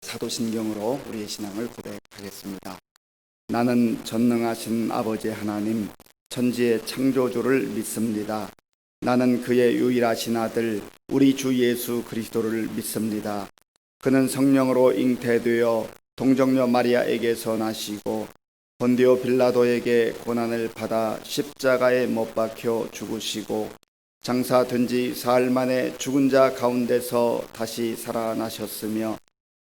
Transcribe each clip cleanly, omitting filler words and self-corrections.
사도신경으로 우리의 신앙을 고백하겠습니다. 나는 전능하신 아버지 하나님, 천지의 창조주를 믿습니다. 나는 그의 유일하신 아들, 우리 주 예수 그리스도를 믿습니다. 그는 성령으로 잉태되어 동정녀 마리아에게서 나시고 본디오 빌라도에게 고난을 받아 십자가에 못 박혀 죽으시고 장사된 지 사흘 만에 죽은 자 가운데서 다시 살아나셨으며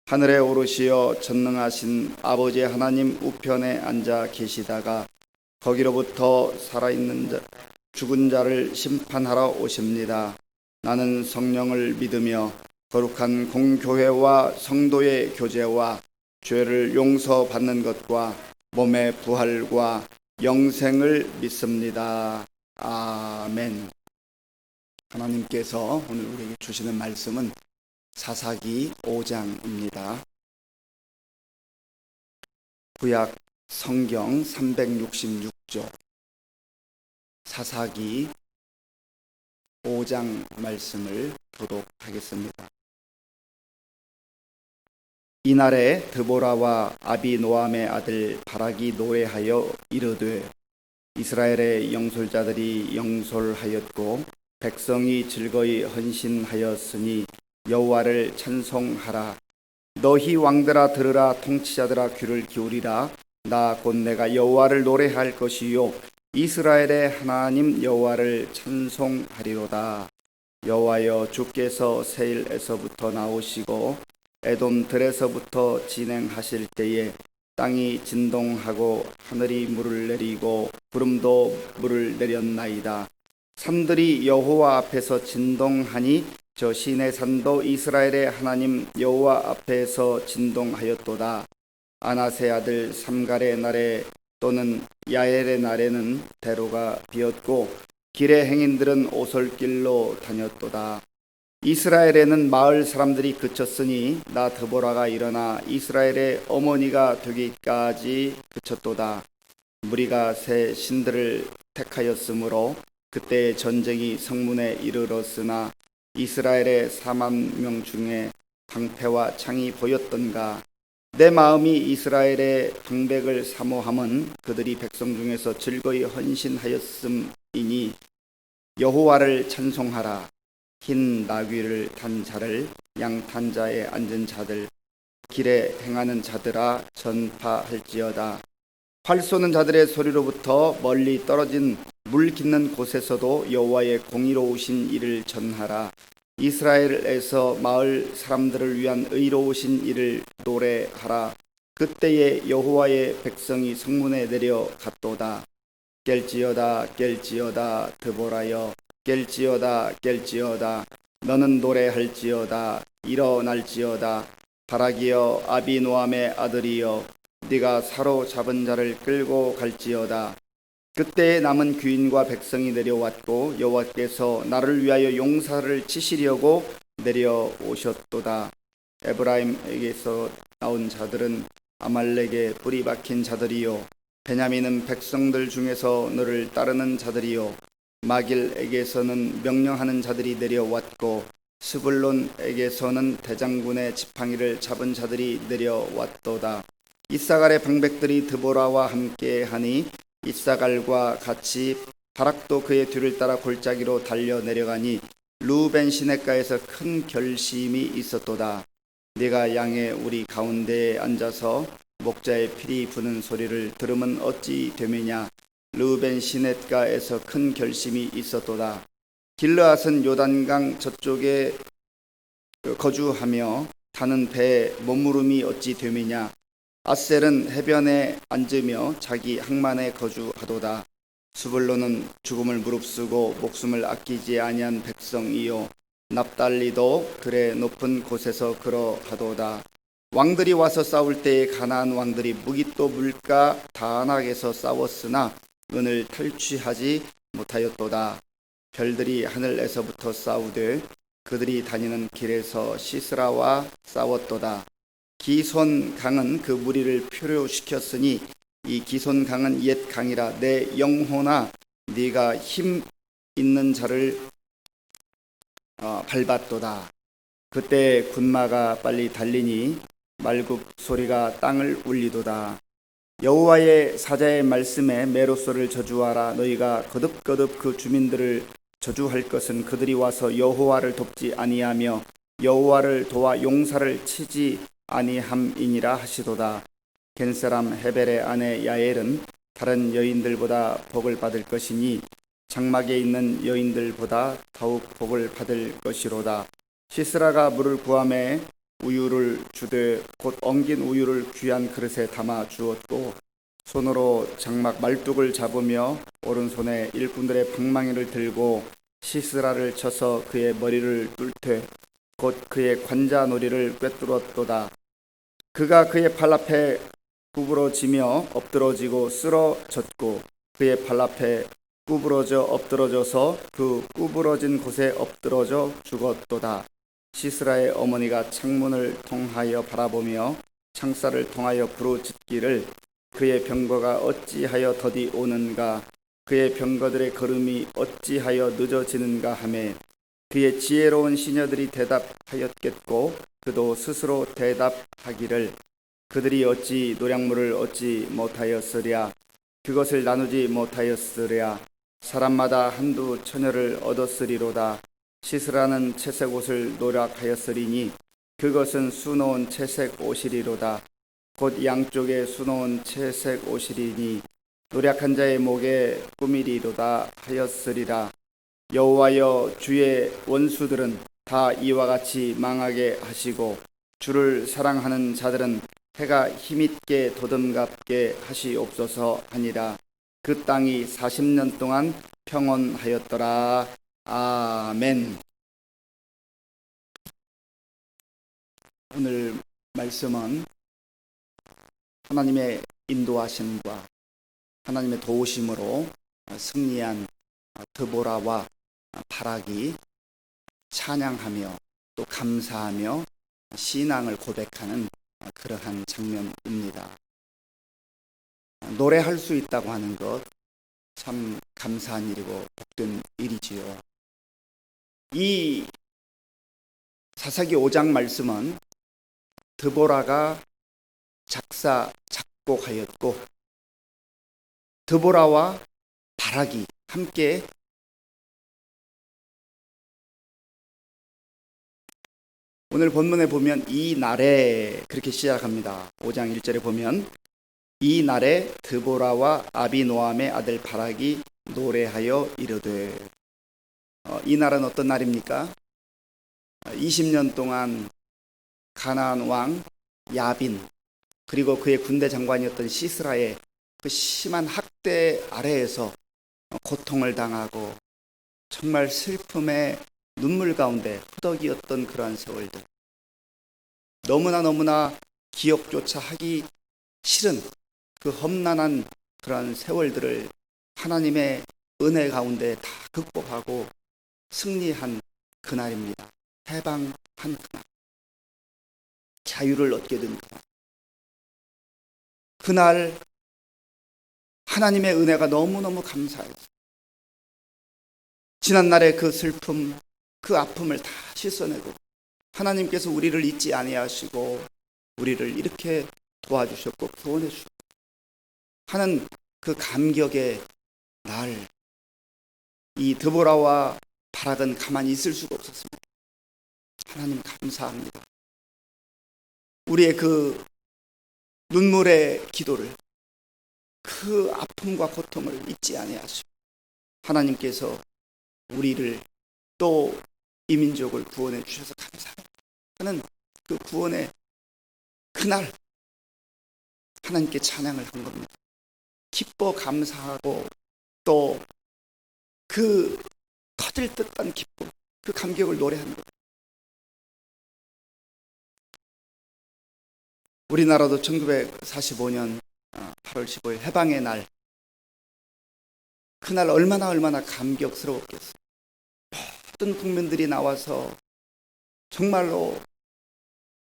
하늘에 오르시어 전능하신 아버지 하나님 우편에 앉아 계시다가 거기로부터 살아있는 자, 죽은 자를 심판하러 오십니다. 나는 성령을 믿으며 거룩한 공교회와 성도의 교제와 죄를 용서받는 것과 몸의 부활과 영생을 믿습니다. 아멘. 하나님께서 오늘 우리에게 주시는 말씀은 사사기 5장입니다. 구약 성경 366조 사사기 5장 말씀을 교독하겠습니다. 이날에 드보라와 아비노함의 아들 바락이 노래하여 이르되 이스라엘의 영솔자들이 영솔하였고 백성이 즐거이 헌신하였으니 여호와를 찬송하라. 너희 왕들아 들으라. 통치자들아 귀를 기울이라. 나 곧 내가 여호와를 노래할 것이요 이스라엘의 하나님 여호와를 찬송하리로다. 여호와여, 주께서 세일에서부터 나오시고 에돔 들에서부터 진행하실 때에 땅이 진동하고 하늘이 물을 내리고 구름도 물을 내렸나이다. 산들이 여호와 앞에서 진동하니 저 시내 산도 이스라엘의 하나님 여호와 앞에서 진동하였도다. 아나세 아들 삼갈의 날에 또는 야엘의 날에는 대로가 비었고 길의 행인들은 오솔길로 다녔도다. 이스라엘에는 마을 사람들이 그쳤으니 나 드보라가 일어나 이스라엘의 어머니가 되기까지 그쳤도다. 무리가 새 신들을 택하였으므로 그때 전쟁이 성문에 이르렀으나 이스라엘의 4만 명 중에 방패와 창이 보였던가. 내 마음이 이스라엘의 방백을 사모함은 그들이 백성 중에서 즐거이 헌신하였음이니 여호와를 찬송하라. 흰 나귀를 탄 자를, 양 탄 자에 앉은 자들, 길에 행하는 자들아 전파할지어다. 활 쏘는 자들의 소리로부터 멀리 떨어진 물 깃는 곳에서도 여호와의 공의로우신 일을 전하라. 이스라엘에서 마을 사람들을 위한 의로우신 일을 노래하라. 그때에 여호와의 백성이 성문에 내려갔도다. 깰지어다 깰지어다 드보라여, 깰지어다 깰지어다 너는 노래할지어다. 일어날지어다. 바락이여, 아비노함의 아들이여, 네가 사로잡은 자를 끌고 갈지어다. 그때 남은 귀인과 백성이 내려왔고 여호와께서 나를 위하여 용사를 치시려고 내려오셨도다. 에브라임에게서 나온 자들은 아말렉의 뿌리 박힌 자들이요 베냐민은 백성들 중에서 너를 따르는 자들이요 마길에게서는 명령하는 자들이 내려왔고 스불론에게서는 대장군의 지팡이를 잡은 자들이 내려왔도다. 이사갈의 방백들이 드보라와 함께하니 이사갈과 같이 바락도 그의 뒤를 따라 골짜기로 달려 내려가니 루벤 시냇가에서 큰 결심이 있었도다. 네가 양의 우리 가운데에 앉아서 목자의 피리 부는 소리를 들으면 어찌 되느냐. 루벤 시냇가에서 큰 결심이 있었도다. 길르앗은 요단강 저쪽에 거주하며 타는 배에 몸무름이 어찌 되느냐. 아셀은 해변에 앉으며 자기 항만에 거주하도다. 스불론은 죽음을 무릅쓰고 목숨을 아끼지 아니한 백성이요 납달리도 그래 높은 곳에서 그러하도다. 왕들이 와서 싸울 때에 가나안 왕들이 무깃도 물가 다낙에서 싸웠으나 은을 탈취하지 못하였도다. 별들이 하늘에서부터 싸우되 그들이 다니는 길에서 시스라와 싸웠도다. 기손 강은 그 무리를 표류시켰으니 이 기손 강은 옛 강이라. 내 영혼아, 네가 힘 있는 자를 밟았도다. 그때 군마가 빨리 달리니 말굽 소리가 땅을 울리도다. 여호와의 사자의 말씀에 메로소를 저주하라. 너희가 거듭거듭 그 주민들을 저주할 것은 그들이 와서 여호와를 돕지 아니하며 여호와를 도와 용사를 치지 아니함이니라 하시도다. 겐사람 헤벨의 아내 야엘은 다른 여인들보다 복을 받을 것이니 장막에 있는 여인들보다 더욱 복을 받을 것이로다. 시스라가 물을 구하매 우유를 주되 곧 엉긴 우유를 귀한 그릇에 담아 주었고 손으로 장막 말뚝을 잡으며 오른손에 일꾼들의 방망이를 들고 시스라를 쳐서 그의 머리를 뚫되 곧 그의 관자놀이를 꿰뚫었도다. 그가 그의 팔 앞에 구부러지며 엎드러지고 쓰러졌고 그의 팔 앞에 구부러져 엎드러져서 그 구부러진 곳에 엎드러져 죽었도다. 시스라의 어머니가 창문을 통하여 바라보며 창살을 통하여 부르짖기를 그의 병거가 어찌하여 더디 오는가, 그의 병거들의 걸음이 어찌하여 늦어지는가 하매 그의 지혜로운 시녀들이 대답하였겠고 그도 스스로 대답하기를 그들이 어찌 노량물을 얻지 못하였으랴, 그것을 나누지 못하였으랴. 사람마다 한두 처녀를 얻었으리로다. 시스라는 채색 옷을 노력하였으리니 그것은 수놓은 채색 옷이리로다. 곧 양쪽에 수놓은 채색 옷이리니 노력한 자의 목에 꾸미리로다 하였으리라. 여호와여, 주의 원수들은 다 이와 같이 망하게 하시고 주를 사랑하는 자들은 해가 힘있게 도듬갑게 하시옵소서 하니라. 그 땅이 40년 동안 평온하였더라. 아멘. 오늘 말씀은 하나님의 인도하심과 하나님의 도우심으로 승리한 드보라와 바락이 찬양하며 또 감사하며 신앙을 고백하는 그러한 장면입니다. 노래할 수 있다고 하는 것 참 감사한 일이고 복된 일이지요. 이 사사기 5장 말씀은 드보라가 작곡하였고 드보라와 바락이 함께 오늘 본문에 보면 이 날에 그렇게 시작합니다. 5장 1절에 보면 이 날에 드보라와 아비노함의 아들 바락이 노래하여 이르되, 이 날은 어떤 날입니까? 20년 동안 가나안 왕 야빈 그리고 그의 군대 장관이었던 시스라의 그 심한 학대 아래에서 고통을 당하고 정말 슬픔의 눈물 가운데 허덕이었던 그러한 세월들, 너무나 기억조차 하기 싫은 그 험난한 그러한 세월들을 하나님의 은혜 가운데 다 극복하고 승리한 그날입니다. 해방한 그날, 자유를 얻게 된 그날. 그날 하나님의 은혜가 너무너무 감사해서 지난날의 그 슬픔, 그 아픔을 다 씻어내고 하나님께서 우리를 잊지 아니하시고 우리를 이렇게 도와주셨고 구원해 주셨고 하는 그 감격의 날, 이 드보라와 바락은 가만히 있을 수가 없었습니다. 하나님 감사합니다. 우리의 그 눈물의 기도를, 그 아픔과 고통을 잊지 아니하시고 하나님께서 우리를 또 이 민족을 구원해 주셔서 감사하는 그 구원의 그날 하나님께 찬양을 한 겁니다. 기뻐 감사하고 또 그 터질 듯한 기쁨, 그 감격을 노래하는 겁니다. 우리나라도 1945년 8월 15일 해방의 날, 그날 얼마나 감격스러웠겠어요. 모든 국민들이 나와서 정말로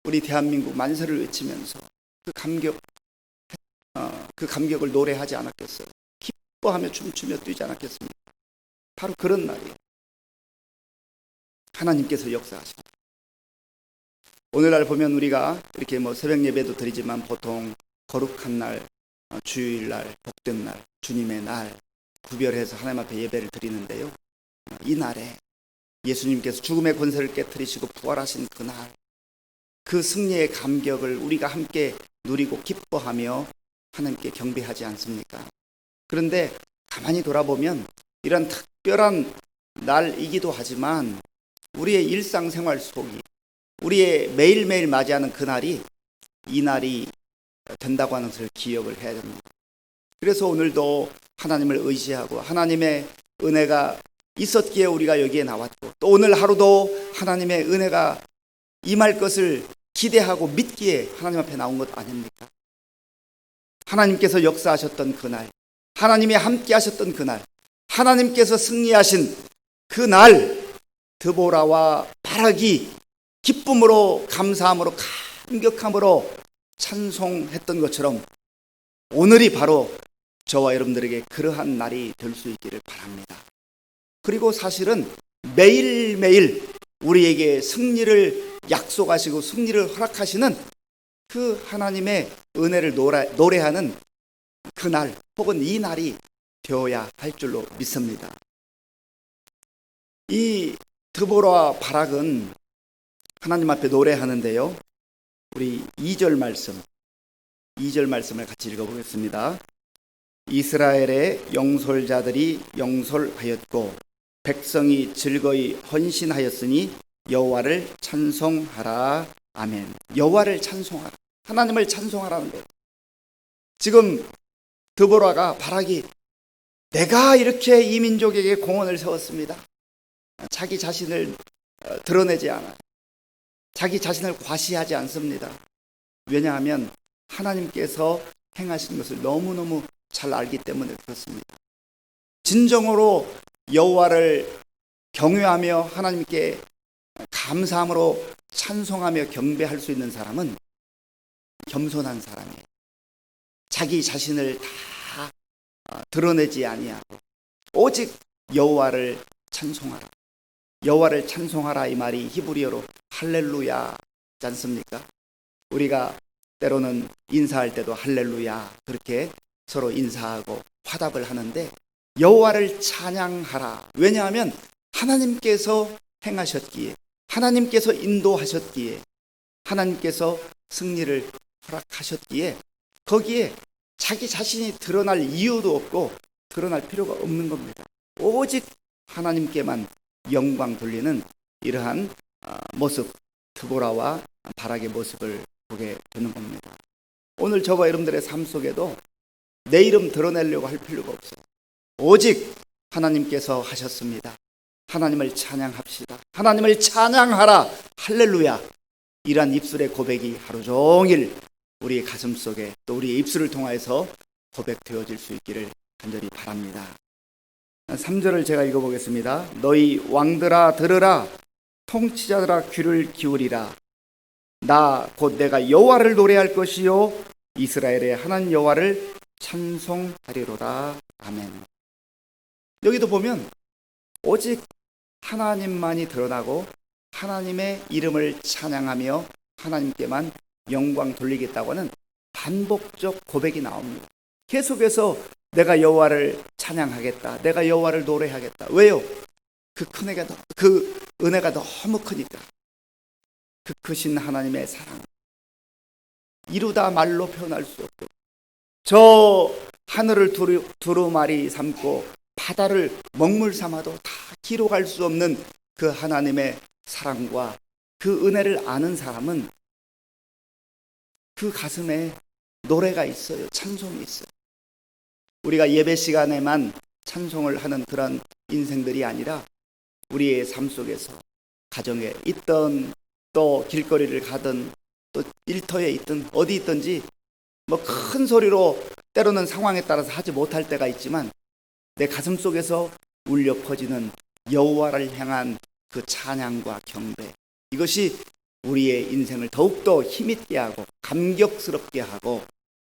우리 대한민국 만세를 외치면서 그 감격을 노래하지 않았겠어요. 기뻐하며 춤추며 뛰지 않았겠습니까? 바로 그런 날이에요. 하나님께서 역사하십니다. 오늘날 보면 우리가 이렇게 새벽 예배도 드리지만 보통 거룩한 날, 주일날, 복된 날, 주님의 날 구별해서 하나님 앞에 예배를 드리는데요. 이 날에 예수님께서 죽음의 권세를 깨뜨리시고 부활하신 그날, 그 승리의 감격을 우리가 함께 누리고 기뻐하며 하나님께 경배하지 않습니까? 그런데 가만히 돌아보면 이런 특별한 날이기도 하지만 우리의 일상생활 속이, 우리의 매일매일 맞이하는 그날이 이 날이 된다고 하는 것을 기억을 해야 됩니다. 그래서 오늘도 하나님을 의지하고 하나님의 은혜가 있었기에 우리가 여기에 나왔고, 또 오늘 하루도 하나님의 은혜가 임할 것을 기대하고 믿기에 하나님 앞에 나온 것 아닙니까? 하나님께서 역사하셨던 그날, 하나님이 함께 하셨던 그날, 하나님께서 승리하신 그날, 드보라와 바락이 기쁨으로, 감사함으로, 감격함으로 찬송했던 것처럼 오늘이 바로 저와 여러분들에게 그러한 날이 될 수 있기를 바랍니다. 그리고 사실은 매일매일 우리에게 승리를 약속하시고 승리를 허락하시는 그 하나님의 은혜를 노래하는 그날 혹은 이 날이 되어야 할 줄로 믿습니다. 이 드보라와 바락은 하나님 앞에 노래하는데요. 우리 2절 말씀을 같이 읽어보겠습니다. 이스라엘의 영솔자들이 영솔하였고 백성이 즐거이 헌신하였으니 여호와를 찬송하라. 아멘. 여호와를 찬송하라. 하나님을 찬송하라는 거예요. 지금 드보라가, 바락이 내가 이렇게 이 민족에게 공헌을 세웠습니다. 자기 자신을 드러내지 않아요. 자기 자신을 과시하지 않습니다. 왜냐하면 하나님께서 행하신 것을 너무너무 잘 알기 때문에 그렇습니다. 진정으로 여호와를 경외하며 하나님께 감사함으로 찬송하며 경배할 수 있는 사람은 겸손한 사람이에요. 자기 자신을 다 드러내지 아니하고 오직 여호와를 찬송하라. 여호와를 찬송하라, 이 말이 히브리어로 할렐루야지 않습니까? 우리가 때로는 인사할 때도 할렐루야 그렇게 서로 인사하고 화답을 하는데, 여호와를 찬양하라. 왜냐하면 하나님께서 행하셨기에, 하나님께서 인도하셨기에, 하나님께서 승리를 허락하셨기에 거기에 자기 자신이 드러날 이유도 없고 드러날 필요가 없는 겁니다. 오직 하나님께만 영광 돌리는 이러한 모습, 드보라와 바락의 모습을 보게 되는 겁니다. 오늘 저와 여러분들의 삶 속에도 내 이름 드러내려고 할 필요가 없어요. 오직 하나님께서 하셨습니다. 하나님을 찬양합시다. 하나님을 찬양하라. 할렐루야. 이란 입술의 고백이 하루 종일 우리의 가슴 속에, 또 우리의 입술을 통하여서 고백되어질 수 있기를 간절히 바랍니다. 3절을 제가 읽어보겠습니다. 너희 왕들아 들으라. 통치자들아 귀를 기울이라. 나 곧 내가 여호와를 노래할 것이요 이스라엘의 하나님 여호와를 찬송하리로다. 아멘. 여기도 보면 오직 하나님만이 드러나고 하나님의 이름을 찬양하며 하나님께만 영광 돌리겠다고 하는 반복적 고백이 나옵니다. 계속해서 내가 여호와를 찬양하겠다, 내가 여호와를 노래하겠다. 왜요? 그 은혜가 너무 크니까. 그 크신 하나님의 사랑, 이루다 말로 표현할 수 없고, 저 하늘을 두루마리 삼고 바다를 먹물 삼아도 다 기록할 수 없는 그 하나님의 사랑과 그 은혜를 아는 사람은 그 가슴에 노래가 있어요. 찬송이 있어요. 우리가 예배 시간에만 찬송을 하는 그런 인생들이 아니라 우리의 삶 속에서, 가정에 있던, 또 길거리를 가든, 또 일터에 있든 어디 있든지 큰 소리로 때로는 상황에 따라서 하지 못할 때가 있지만 내 가슴 속에서 울려 퍼지는 여호와를 향한 그 찬양과 경배, 이것이 우리의 인생을 더욱더 힘있게 하고 감격스럽게 하고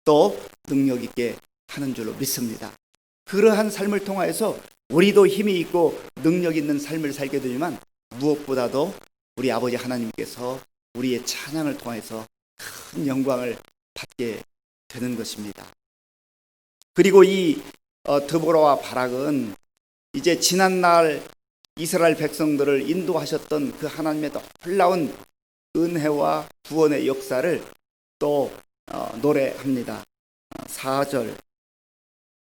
또 능력 있게 하는 줄로 믿습니다. 그러한 삶을 통하여서 우리도 힘이 있고 능력 있는 삶을 살게 되지만 무엇보다도 우리 아버지 하나님께서 우리의 찬양을 통해서 큰 영광을 받게 되는 것입니다. 그리고 이 드보라와 바락은 이제 지난날 이스라엘 백성들을 인도하셨던 그 하나님의 놀라운 은혜와 구원의 역사를 또 노래합니다. 4절,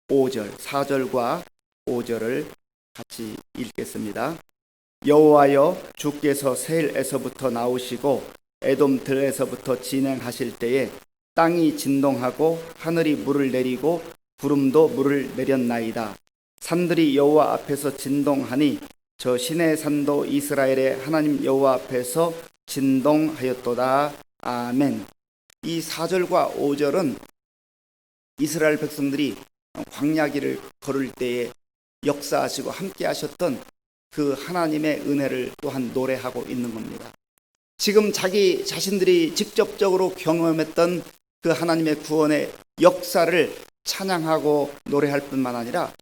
5절, 4절과 5절을 같이 읽겠습니다. 여호와여, 주께서 세일에서부터 나오시고 에돔 들에서부터 진행하실 때에 땅이 진동하고 하늘이 물을 내리고 구름도 물을 내렸나이다. 산들이 여호와 앞에서 진동하니 저 시내 산도 이스라엘의 하나님 여호와 앞에서 진동하였도다. 아멘. 이 4절과 5절은 이스라엘 백성들이 광야길을 걸을 때에 역사하시고 함께 하셨던 그 하나님의 은혜를 또한 노래하고 있는 겁니다. 지금 자기 자신들이 직접적으로 경험했던 그 하나님의 구원의 역사를 찬양하고 노래할 뿐만 아니라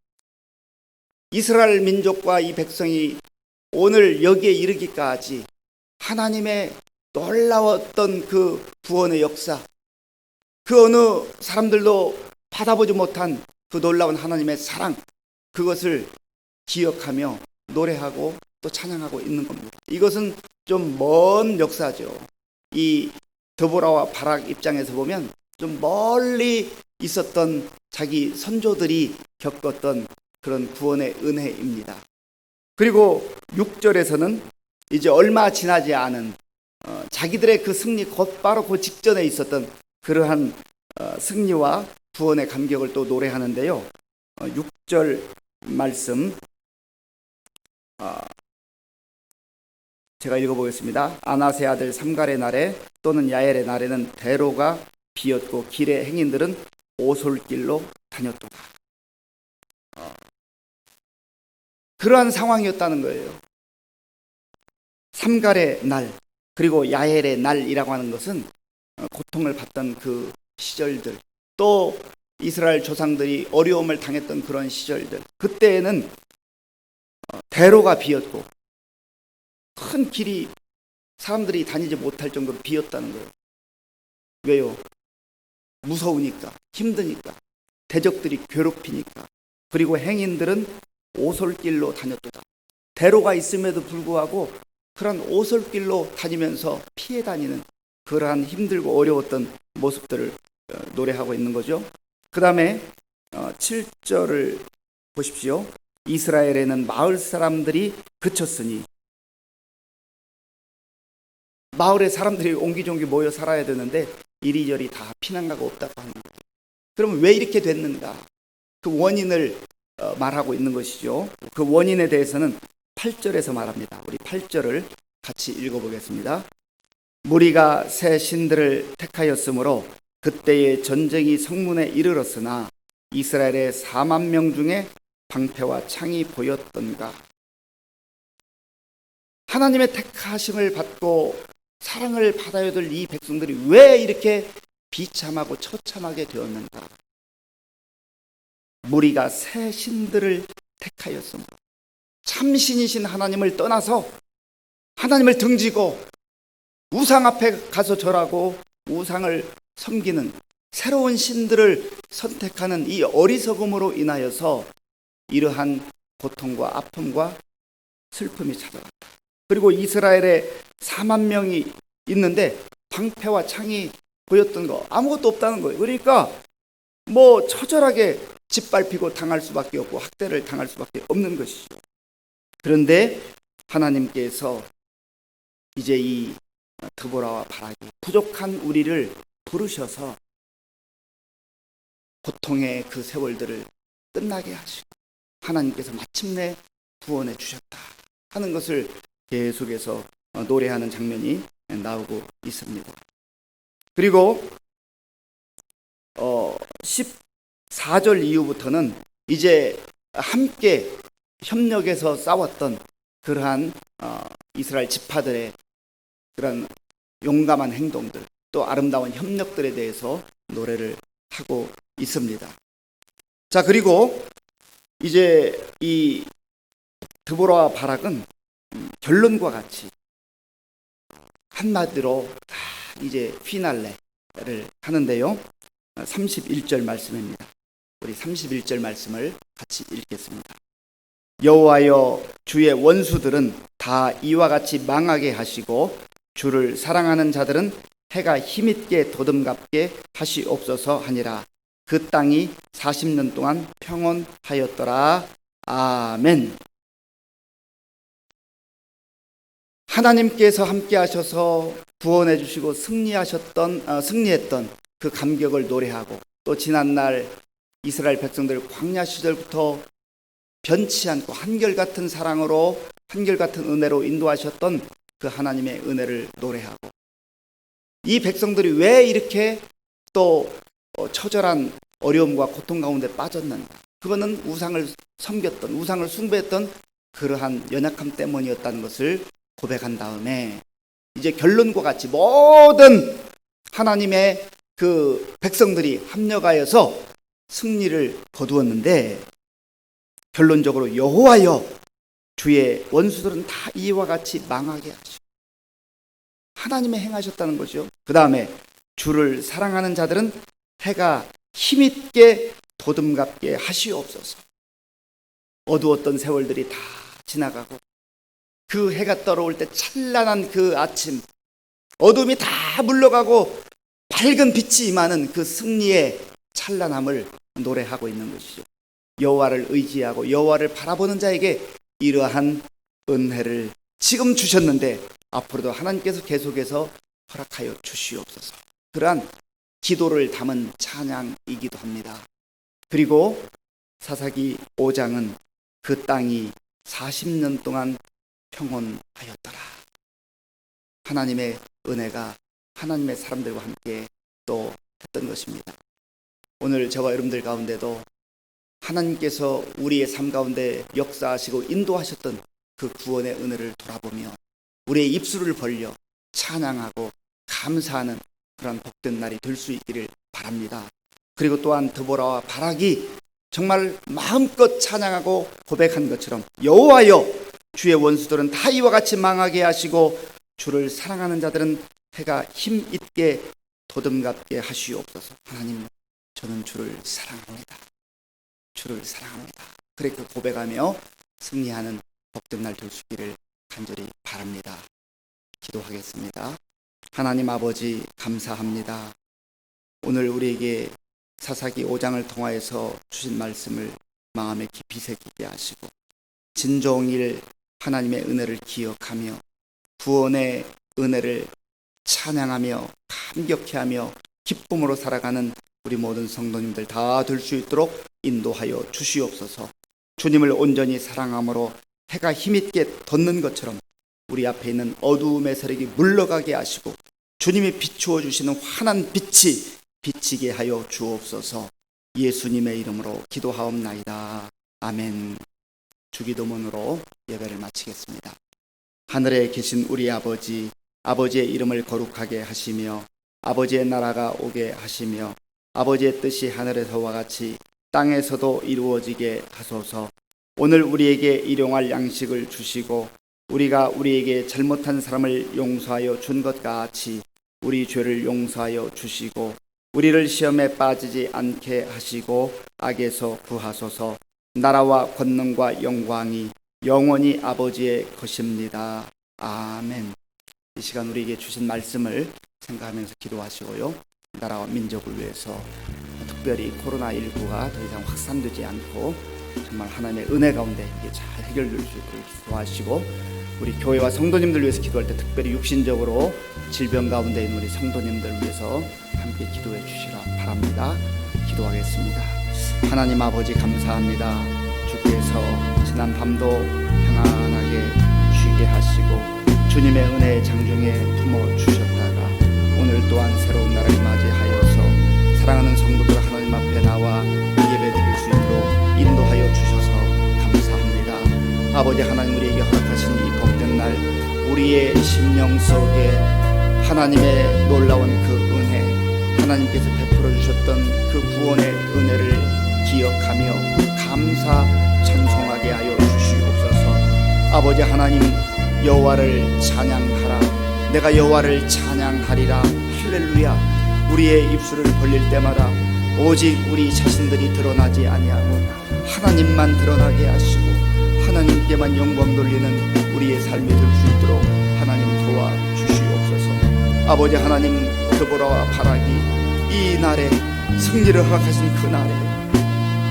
이스라엘 민족과 이 백성이 오늘 여기에 이르기까지 하나님의 놀라웠던 그 구원의 역사, 그 어느 사람들도 받아보지 못한 그 놀라운 하나님의 사랑, 그것을 기억하며 노래하고 또 찬양하고 있는 겁니다. 이것은 좀 먼 역사죠. 이 드보라와 바락 입장에서 보면 좀 멀리 있었던 자기 선조들이 겪었던 그런 구원의 은혜입니다. 그리고 6절에서는 이제 얼마 지나지 않은 자기들의 그 승리 곧바로 그 직전에 있었던 그러한 승리와 구원의 감격을 또 노래하는데요. 6절 말씀 제가 읽어보겠습니다. 아나세 아들 삼갈의 날에 또는 야엘의 날에는 대로가 비었고 길의 행인들은 오솔길로 다녔도다. 그러한 상황이었다는 거예요. 삼갈의 날 그리고 야엘의 날이라고 하는 것은 고통을 받던 그 시절들, 또 이스라엘 조상들이 어려움을 당했던 그런 시절들, 그때에는 대로가 비었고 큰 길이 사람들이 다니지 못할 정도로 비었다는 거예요. 왜요? 무서우니까, 힘드니까, 대적들이 괴롭히니까. 그리고 행인들은 오솔길로 다녔도다. 대로가 있음에도 불구하고 그런 오솔길로 다니면서 피해 다니는 그러한 힘들고 어려웠던 모습들을 노래하고 있는 거죠. 그 다음에 7절을 보십시오. 이스라엘에는 마을 사람들이 그쳤으니, 마을에 사람들이 옹기종기 모여 살아야 되는데 이리저리 다 피난가가 없다고 하는 거예요. 그러면 왜 이렇게 됐는가? 그 원인을 말하고 있는 것이죠. 그 원인에 대해서는 8절에서 말합니다. 우리 8절을 같이 읽어보겠습니다. 무리가 새 신들을 택하였으므로 그때의 전쟁이 성문에 이르렀으나 이스라엘의 4만 명 중에 방패와 창이 보였던가. 하나님의 택하심을 받고 사랑을 받아야 될 이 백성들이 왜 이렇게 비참하고 처참하게 되었는가? 무리가 새 신들을 택하였으므로, 참신이신 하나님을 떠나서 하나님을 등지고 우상 앞에 가서 절하고 우상을 섬기는 새로운 신들을 선택하는 이 어리석음으로 인하여서 이러한 고통과 아픔과 슬픔이 찾아왔다. 그리고 이스라엘에 4만 명이 있는데 방패와 창이 보였던 거 아무것도 없다는 거예요. 그러니까 뭐 처절하게 짓밟히고 당할 수밖에 없고 학대를 당할 수밖에 없는 것이죠. 그런데 하나님께서 이제 이 드보라와 바락이 부족한 우리를 부르셔서 고통의 그 세월들을 끝나게 하시고 하나님께서 마침내 구원해 주셨다 하는 것을 계속해서 노래하는 장면이 나오고 있습니다. 그리고 14절 이후부터는 이제 함께 협력해서 싸웠던 그러한 이스라엘 지파들의 그런 용감한 행동들, 또 아름다운 협력들에 대해서 노래를 하고 있습니다. 자, 그리고 이제 이 드보라와 바락은 결론과 같이 한마디로 다 이제 피날레를 하는데요. 31절 말씀입니다. 우리 31절 말씀을 같이 읽겠습니다. 여호와여, 주의 원수들은 다 이와 같이 망하게 하시고 주를 사랑하는 자들은 해가 힘있게 도듬갑게 하시옵소서 하니라. 그 땅이 40년 동안 평온하였더라. 아멘. 하나님께서 함께 하셔서 구원해 주시고 승리했던 그 감격을 노래하고, 또 지난날 이스라엘 백성들 광야 시절부터 변치 않고 한결같은 사랑으로, 한결같은 은혜로 인도하셨던 그 하나님의 은혜를 노래하고, 이 백성들이 왜 이렇게 또 처절한 어려움과 고통 가운데 빠졌는가? 그거는 우상을 섬겼던, 우상을 숭배했던 그러한 연약함 때문이었다는 것을 고백한 다음에, 이제 결론과 같이 모든 하나님의 그 백성들이 합력하여서 승리를 거두었는데, 결론적으로 여호와여, 주의 원수들은 다 이와 같이 망하게 하시고, 하나님의 행하셨다는 거죠. 그 다음에 주를 사랑하는 자들은 해가 힘있게 도듬갑게 하시옵소서. 어두웠던 세월들이 다 지나가고, 그 해가 떨어올 때 찬란한 그 아침, 어둠이 다 물러가고 밝은 빛이 임하는 그 승리의 찬란함을 노래하고 있는 것이죠. 여호와를 의지하고 여호와를 바라보는 자에게 이러한 은혜를 지금 주셨는데, 앞으로도 하나님께서 계속해서 허락하여 주시옵소서. 그러한 기도를 담은 찬양이기도 합니다. 그리고 사사기 5장은 그 땅이 40년 동안 평온하였더라. 하나님의 은혜가 하나님의 사람들과 함께 또 했던 것입니다. 오늘 저와 여러분들 가운데도 하나님께서 우리의 삶 가운데 역사하시고 인도하셨던 그 구원의 은혜를 돌아보며 우리의 입술을 벌려 찬양하고 감사하는 그런 복된 날이 될 수 있기를 바랍니다. 그리고 또한 드보라와 바락이 정말 마음껏 찬양하고 고백한 것처럼, 여호와여, 주의 원수들은 다 이와 같이 망하게 하시고 주를 사랑하는 자들은 해가 힘있게 도듬갑게 하시옵소서. 하나님, 저는 주를 사랑합니다. 주를 사랑합니다. 그렇게 고백하며 승리하는 복된 날 될 수 있기를 간절히 바랍니다. 기도하겠습니다. 하나님 아버지, 감사합니다. 오늘 우리에게 사사기 5장을 통하여서 주신 말씀을 마음에 깊이 새기게 하시고, 진종일 하나님의 은혜를 기억하며 구원의 은혜를 찬양하며 감격해하며 기쁨으로 살아가는 우리 모든 성도님들 다 될 수 있도록 인도하여 주시옵소서. 주님을 온전히 사랑함으로 해가 힘있게 돋는 것처럼 우리 앞에 있는 어두움의 세력이 물러가게 하시고, 주님이 비추어 주시는 환한 빛이 비치게 하여 주옵소서. 예수님의 이름으로 기도하옵나이다. 아멘. 주기도문으로 예배를 마치겠습니다. 하늘에 계신 우리 아버지, 아버지의 이름을 거룩하게 하시며 아버지의 나라가 오게 하시며 아버지의 뜻이 하늘에서와 같이 땅에서도 이루어지게 하소서. 오늘 우리에게 일용할 양식을 주시고, 우리가 우리에게 잘못한 사람을 용서하여 준 것 같이 우리 죄를 용서하여 주시고, 우리를 시험에 빠지지 않게 하시고 악에서 구하소서. 나라와 권능과 영광이 영원히 아버지의 것입니다. 아멘. 이 시간 우리에게 주신 말씀을 생각하면서 기도하시고요, 나라와 민족을 위해서 특별히 코로나19가 더 이상 확산되지 않고 정말 하나님의 은혜 가운데 이게 잘 해결될 수 있도록 기도하시고, 우리 교회와 성도님들 위해서 기도할 때 특별히 육신적으로 질병 가운데 있는 우리 성도님들 위해서 함께 기도해 주시라 바랍니다. 기도하겠습니다. 하나님 아버지, 감사합니다. 주께서 지난 밤도 평안하게 쉬게 하시고 주님의 은혜의 장중에 품어주셨다가 오늘 또한 새로운 날을 맞이하여서 사랑하는 성도들 하나님 앞에 나와 예배 드릴 수 있도록 인도하여 주셔서 감사합니다. 아버지 하나님, 우리에게 허락하신 이 복된 날, 우리의 심령 속에 하나님의 놀라운 그 은혜, 하나님께서 베풀어 주셨던 그 구원의 은혜를 기억하며 감사 찬송하게 하여 주시옵소서. 아버지 하나님, 여호와를 찬양하라. 내가 여호와를 찬양하리라. 할렐루야. 우리의 입술을 벌릴 때마다 오직 우리 자신들이 드러나지 아니하고 하나님만 드러나게 하시고 하나님께만 영광 돌리는 우리의 삶이 될 수 있도록 하나님 도와주시옵소서. 아버지 하나님, 드보라와 바락이 이 날에 승리를 허락하신 그 날에,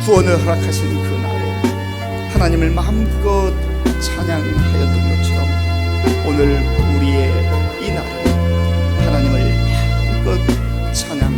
구원을 허락하신 그 날에 하나님을 마음껏 찬양하였던 것처럼 오늘 우리의 이 날에 하나님을 마음껏 찬양